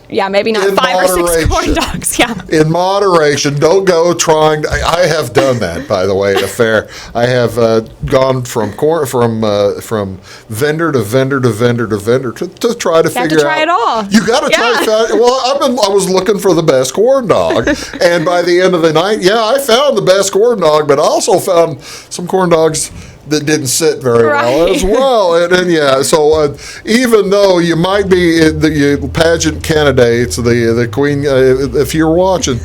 maybe not In 5 or 6 corn moderation. dogs. Yeah. In moderation, don't go trying. I have done that, by the way, at a fair. I have gone from vendor to vendor to vendor to vendor to try to figure out. You have to try it all. You got to try. Well, I was looking for the best corn dog, and by the end of the night, I found the best corn dog, but I also found some corn dogs that didn't sit very well as well. And so even though you might be the pageant candidates, the queen, if you're watching,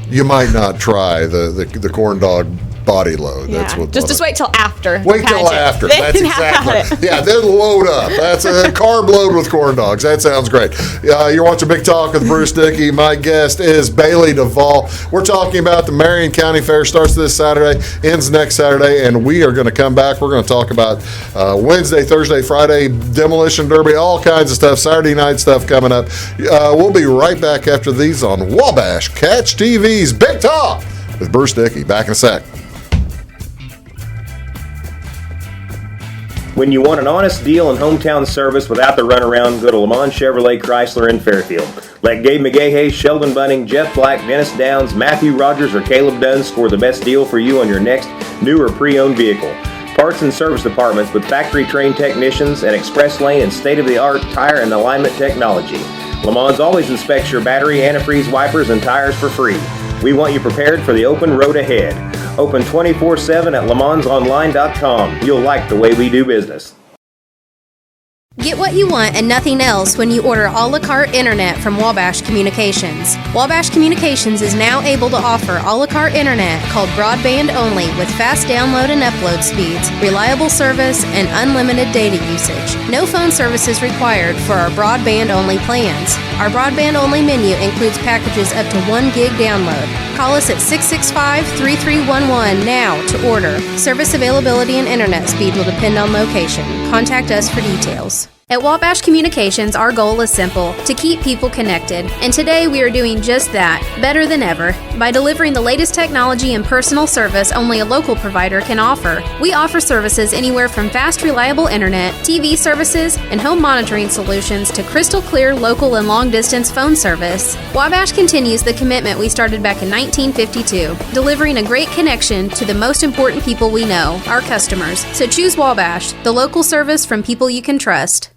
you might not try the corn dog body load. Yeah. That's what. Just wait till after. Wait till after. Then That's have exactly. it. Yeah, then load up. That's a carb load with corn dogs. That sounds great. You're watching Big Talk with Bruce Dickey. My guest is Baylie Devall. We're talking about the Marion County Fair. Starts this Saturday, ends next Saturday, and we are going to come back. We're going to talk about Wednesday, Thursday, Friday, Demolition Derby, all kinds of stuff, Saturday night stuff coming up. We'll be right back after these on Wabash Catch TV's Big Talk with Bruce Dickey. Back in a sec. When you want an honest deal and hometown service without the runaround, go to Lamont Chevrolet Chrysler in Fairfield. Let Gabe McGahey, Sheldon Bunning, Jeff Black, Dennis Downs, Matthew Rogers, or Caleb Dunn score the best deal for you on your next new or pre-owned vehicle. Parts and service departments with factory-trained technicians and express lane and state-of-the-art tire and alignment technology. Lamont's always inspects your battery, antifreeze, wipers, and tires for free. We want you prepared for the open road ahead. Open 24/7 at LeMonsOnline.com. You'll like the way we do business. Get what you want and nothing else when you order a la carte internet from Wabash Communications. Wabash Communications is now able to offer a la carte internet called broadband only with fast download and upload speeds, reliable service, and unlimited data usage. No phone service is required for our broadband only plans. Our broadband only menu includes packages up to 1 gig download. Call us at 665-3311 now to order. Service availability and internet speed will depend on location. Contact us for details. At Wabash Communications, our goal is simple: to keep people connected. And today we are doing just that, better than ever, by delivering the latest technology and personal service only a local provider can offer. We offer services anywhere from fast, reliable internet, TV services, and home monitoring solutions to crystal clear local and long-distance phone service. Wabash continues the commitment we started back in 1952, delivering a great connection to the most important people we know, our customers. So choose Wabash, the local service from people you can trust.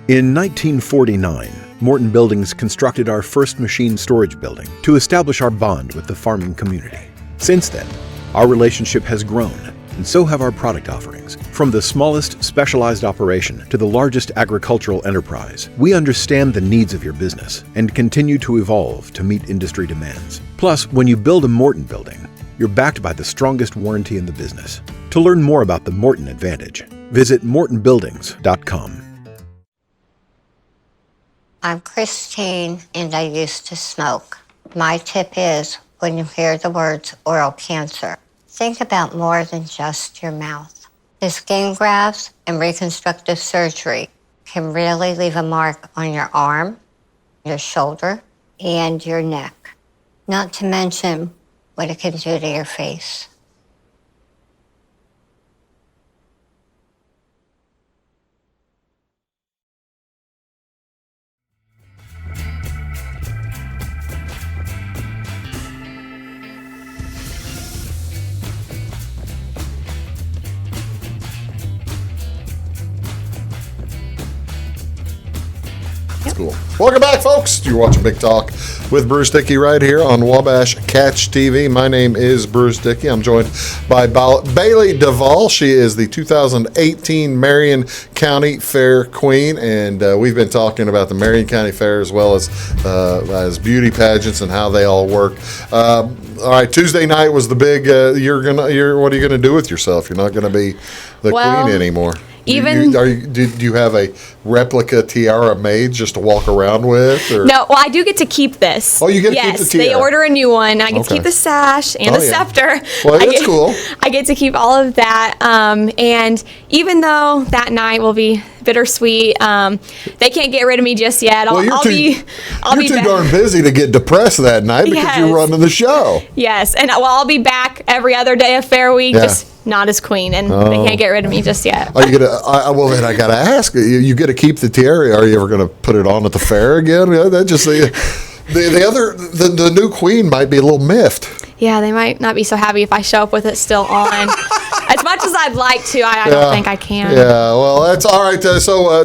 In 1949, Morton Buildings constructed our first machine storage building to establish our bond with the farming community. Since then, our relationship has grown, and so have our product offerings. From the smallest specialized operation to the largest agricultural enterprise, we understand the needs of your business and continue to evolve to meet industry demands. Plus, when you build a Morton building, you're backed by the strongest warranty in the business. To learn more about the Morton Advantage, visit mortonbuildings.com. I'm Christine, and I used to smoke. My tip is, when you hear the words oral cancer, think about more than just your mouth. The skin grafts and reconstructive surgery can really leave a mark on your arm, your shoulder, and your neck. Not to mention what it can do to your face. Cool. Welcome back, folks. You're watching Big Talk with Bruce Dickey right here on Wabash Catch TV. My name is Bruce Dickey. I'm joined by Baylie Devall. She is the 2018 Marion County Fair Queen, and we've been talking about the Marion County Fair as well as beauty pageants and how they all work. All right, Tuesday night was the big. What are you gonna do with yourself? You're not gonna be the queen anymore. Do you have a replica tiara made just to walk around with? Or? No, well, I do get to keep this. Oh, you get to keep the tiara. They order a new one. I get to keep the sash and the scepter. Well, that's cool. I get to keep all of that. And even though that night will be bittersweet. They can't get rid of me just yet. I'll be too back. darn busy to get depressed that night because Yes. you're running the show. Yes, and I'll be back every other day of Fair Week, Yeah. just not as queen, and they can't get rid of me just yet. Are you gonna? Well, then I gotta ask you get to keep the tiara. Are you ever gonna put it on at the fair again? Yeah, that just the new queen might be a little miffed. Yeah, they might not be so happy if I show up with it still on. As much as I'd like to, I don't think I can. Yeah, well, that's all right. So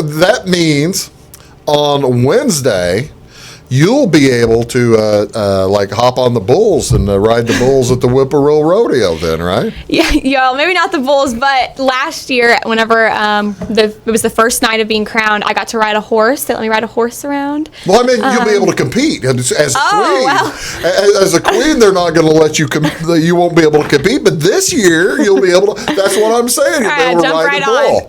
that means on Wednesday you'll be able to like hop on the bulls and ride the bulls at the Whippoorwill Rodeo then, right? Yeah, maybe not the bulls, but last year, whenever it was the first night of being crowned, I got to ride a horse. They let me ride a horse around. Well, I mean, you'll be able to compete as a queen. Well. As a queen, they're not going to let you. You won't be able to compete. But this year, you'll be able to. That's what I'm saying. You'll be able to ride the bull.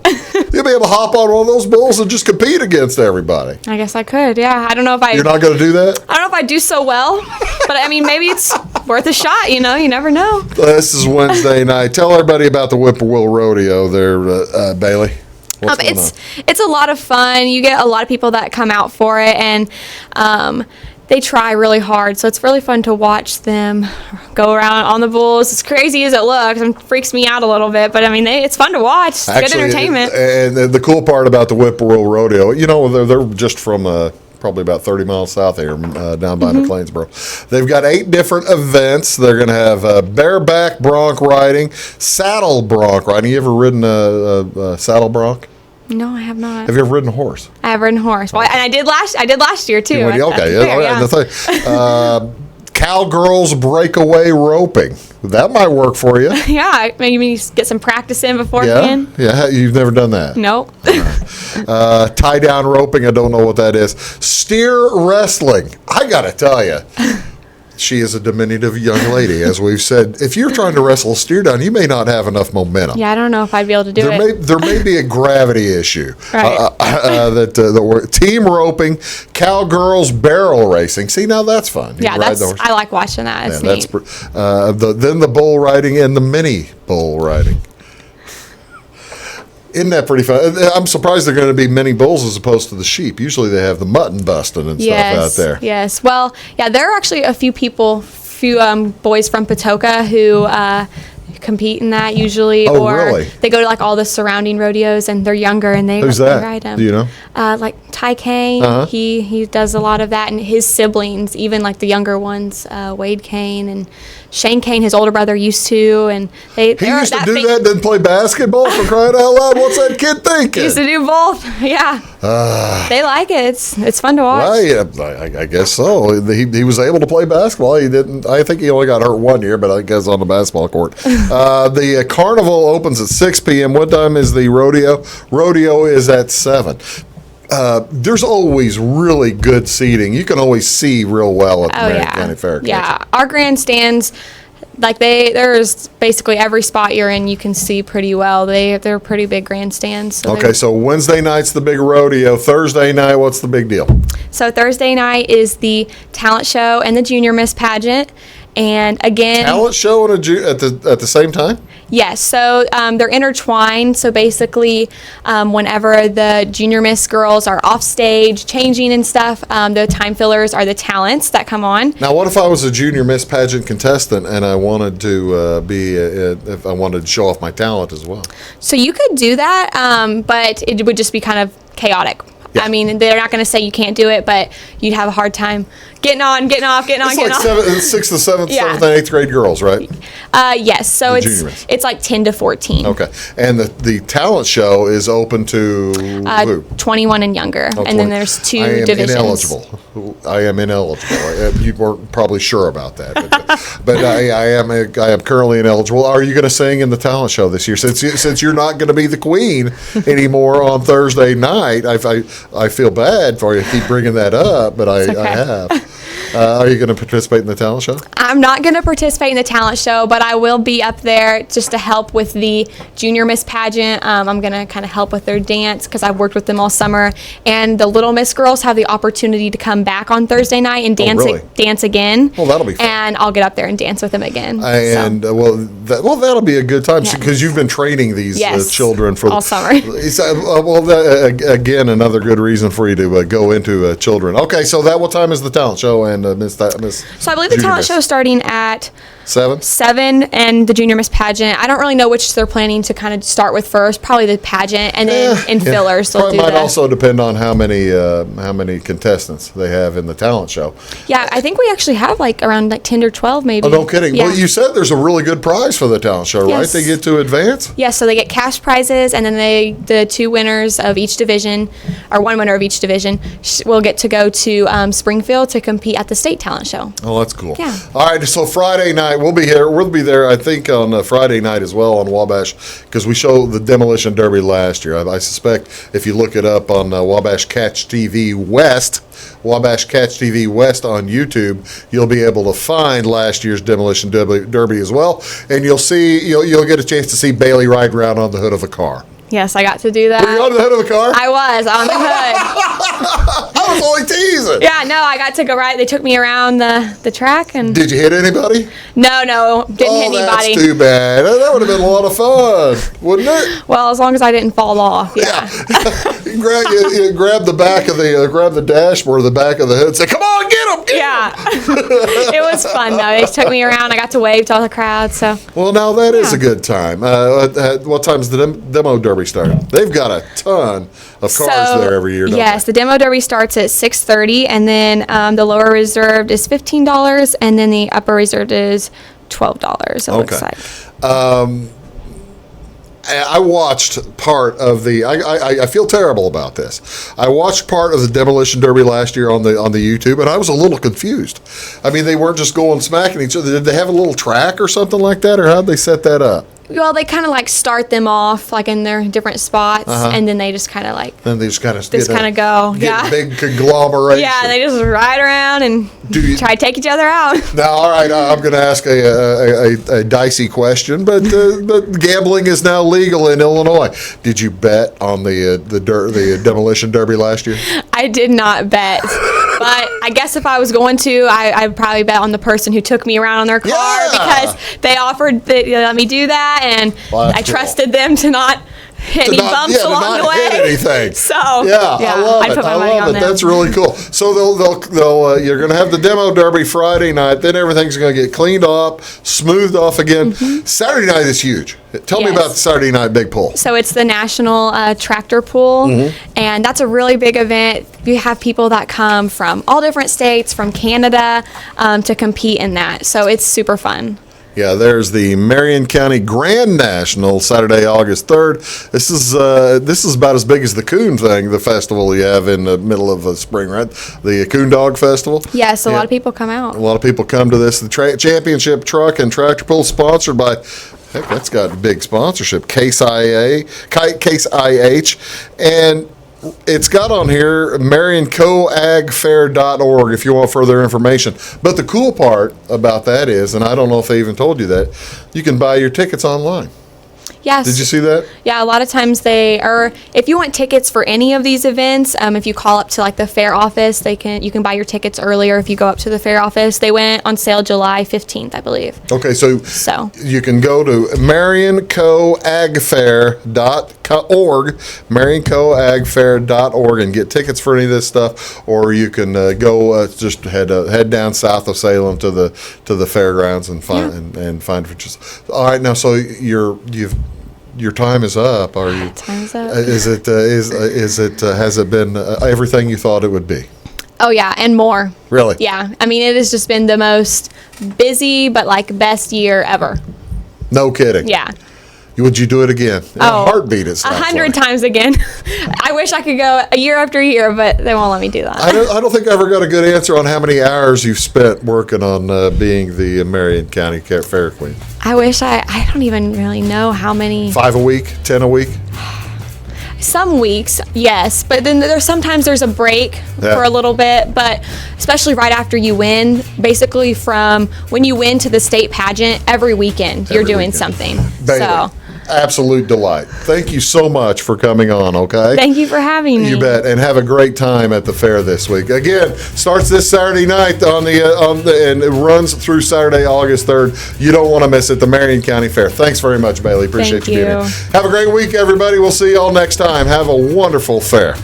You'll be able to hop on one of those bulls and just compete against everybody. I guess I could. Yeah, I don't know if I. You're not going to do that? I don't know if I do so well, but I mean, maybe it's worth a shot. You never know. This is Wednesday night. Tell everybody about the Whippoorwill Rodeo there, Baylie. What's going on? It's a lot of fun. You get a lot of people that come out for it, and they try really hard. So it's really fun to watch them go around on the bulls. As crazy as it looks, and freaks me out a little bit, but I mean, it's fun to watch. It's good entertainment. And the cool part about the Whippoorwill Rodeo, they're just from probably about 30 miles south here, down by McLeansboro. They've got 8 different events. They're going to have bareback bronc riding, saddle bronc riding. You ever ridden a saddle bronc? No, I have not. Have you ever ridden a horse? I have ridden a horse. Well, and I did last year too. Cowgirls breakaway roping. That might work for you. Yeah, maybe you get some practice in beforehand. Yeah, you've never done that. Nope. Tie down roping, I don't know what that is. Steer wrestling. I got to tell you, she is a diminutive young lady, as we've said. If you're trying to wrestle a steer down, you may not have enough momentum. Yeah, I don't know if I'd be able to do it. There may be a gravity issue. Right. Team roping, cowgirls barrel racing. See, now that's fun. Yeah, I like watching that. It's neat. Then the bull riding and the mini bull riding. Isn't that pretty fun? I'm surprised they're going to be mini bulls as opposed to the sheep. Usually they have the mutton busting and stuff out there. Yes. Well, yeah, there are actually a few boys from Patoka who compete in that usually. Oh, really? They go to like all the surrounding rodeos and they're younger and they ride them. Do you know? Like Ty Kane, he does a lot of that, and his siblings, even like the younger ones, Wade Kane and Shane Kane, his older brother, used to, and he used to do that. Didn't play basketball, for crying out loud. What's that kid thinking? He used to do both. Yeah, they like it. It's fun to watch. Well, yeah, I guess so. He was able to play basketball. He didn't. I think he only got hurt one year, but I guess on the basketball court. The carnival opens at 6 p.m. What time is the rodeo? Rodeo is at 7. There's always really good seating. You can always see real well at the Marion County Fair. Yeah, our grandstands, like there's basically every spot you're in, you can see pretty well. They're pretty big grandstands. So Wednesday night's the big rodeo. Thursday night, what's the big deal? So Thursday night is the talent show and the Junior Miss pageant. And again, talent show at the same time? Yes, so they're intertwined. So basically, whenever the Junior Miss girls are off stage changing and stuff, the time fillers are the talents that come on. Now, what if I was a Junior Miss pageant contestant and I wanted to if I wanted to show off my talent as well? So you could do that, but it would just be kind of chaotic. Yeah. I mean, they're not going to say you can't do it, but you'd have a hard time getting on, getting off. It's like 6th to 7th, 7th and 8th grade girls, right? Yes. So it's like 10 to 14. Okay. And the talent show is open to who? 21 and younger. And then there's 2 divisions. I am ineligible. You weren't probably sure about that, but I am currently ineligible. Are you going to sing in the talent show this year? Since you're not going to be the queen anymore on Thursday night, I feel bad for you. Keep bringing that up, but I have. Are you going to participate in the talent show? I'm not going to participate in the talent show, but I will be up there just to help with the Junior Miss pageant. I'm going to kind of help with their dance because I've worked with them all summer. And the Little Miss girls have the opportunity to come back on Thursday night and dance again. Well, that'll be fun. And I'll get up there and dance with them again. And that'll be a good time because you've been training these children for all summer. Again, another good reason for you to go into children. Okay, so what time is the talent show and Miss? So I believe the talent show is starting at 7 and the Junior Miss pageant. I don't really know which they're planning to kind of start with first. Probably the pageant and then in fillers. It might also depend on how many contestants they have in the talent show. Yeah, I think we actually have around 10 or 12 maybe. Oh, no kidding. Yeah. Well, you said there's a really good prize for the talent show, right? They get to advance? Yeah, so they get cash prizes, and then the two winners of each division, or one winner of each division, will get to go to Springfield to compete at the state talent show. Oh, that's cool. Yeah. All right, so Friday night, we'll be here. We'll be there, I think, on Friday night as well on Wabash, because we showed the Demolition Derby last year. I suspect if you look it up on Wabash Catch TV West on YouTube, you'll be able to find last year's Demolition Derby as well, and you'll get a chance to see Baylie ride around on the hood of a car. Yes, I got to do that. Were you on the hood of a car? I was on the hood. I was only teasing. Yeah, no, I got to go right. They took me around the track. And did you hit anybody? No, didn't hit anybody. That's too bad. That would have been a lot of fun, wouldn't it? Well, as long as I didn't fall off. Yeah. you grab the back of grab the dashboard, the back of the hood, and say, "Come on, get him!" Yeah. It was fun though. They took me around. I got to wave to all the crowd. So. Well, now that is a good time. What time's the demo derby start? They've got a ton of cars there every year. Yes, the demo derby starts at 6:30, and then the lower reserved is $15, and then the upper reserved is $12. It looks like. I watched part of I feel terrible about this. I watched part of the Demolition Derby last year on the YouTube, and I was a little confused. I mean, they weren't just going smacking each other. Did they have a little track or something like that, or how'd they set that up? Well, they kind of start them off in their different spots, and then they just kind of go. Get big conglomeration. Yeah, they just ride around and try to take each other out. Now, all right, I'm going to ask a dicey question, but gambling is now legal in Illinois. Did you bet on the Demolition Derby last year? I did not bet. But I guess if I was going to, I'd probably bet on the person who took me around on their car because they offered to let me do that, and I trusted them to not hit any bumps along the way. Hit anything. So I love I'd it. put my money on them. That's really cool. So they'll you're going to have the demo derby Friday night. Then everything's going to get cleaned up, smoothed off again. Saturday night is huge. Tell me about the Saturday night big pull. So it's the National Tractor Pull, and that's a really big event. You have people that come from all different states, from Canada, to compete in that. So it's super fun. Yeah, there's the Marion County Grand National, Saturday, August 3rd. This is about as big as the Coon thing, the festival you have in the middle of the spring, right? The Coon Dog Festival. Yes, a lot of people come out. A lot of people come to this. The championship truck and tractor pull sponsored by, heck, that's got a big sponsorship, Case IH, and it's got on here marioncoagfair.org if you want further information. But the cool part about that is, and I don't know if they even told you that, you can buy your tickets online. Yes. Did you see that? Yeah, a lot of times if you want tickets for any of these events, if you call up to the fair office, you can buy your tickets earlier if you go up to the fair office. They went on sale July 15th, I believe. Okay, so you can go to marioncoagfair.org and get tickets for any of this stuff, or you can go just head down south of Salem to the fairgrounds and find it. All right, now so your time is up. Are you? Time's up. Has it been everything you thought it would be? Oh yeah, and more. Really? Yeah. I mean, it has just been the most busy but best year ever. No kidding. Yeah. Would you do it again? In a heartbeat, it sounds 100 times again. I wish I could go a year after year, but they won't let me do that. I don't think I ever got a good answer on how many hours you've spent working on being the Marion County Fair Queen. I wish I don't even really know how many. 5 a week, 10 a week. Some weeks, yes, but then sometimes there's a break for a little bit, but especially right after you win, basically from when you win to the state pageant, every weekend you're doing something. Baylie, absolute delight. Thank you so much for coming on, okay? Thank you for having me. You bet, and have a great time at the fair this week. Again, starts this Saturday night and it runs through Saturday, August 3rd. You don't want to miss it, the Marion County Fair. Thanks very much, Baylie. Appreciate Thank you being you. here. Have a great week, everybody. We'll see you all next time. Have a wonderful fair.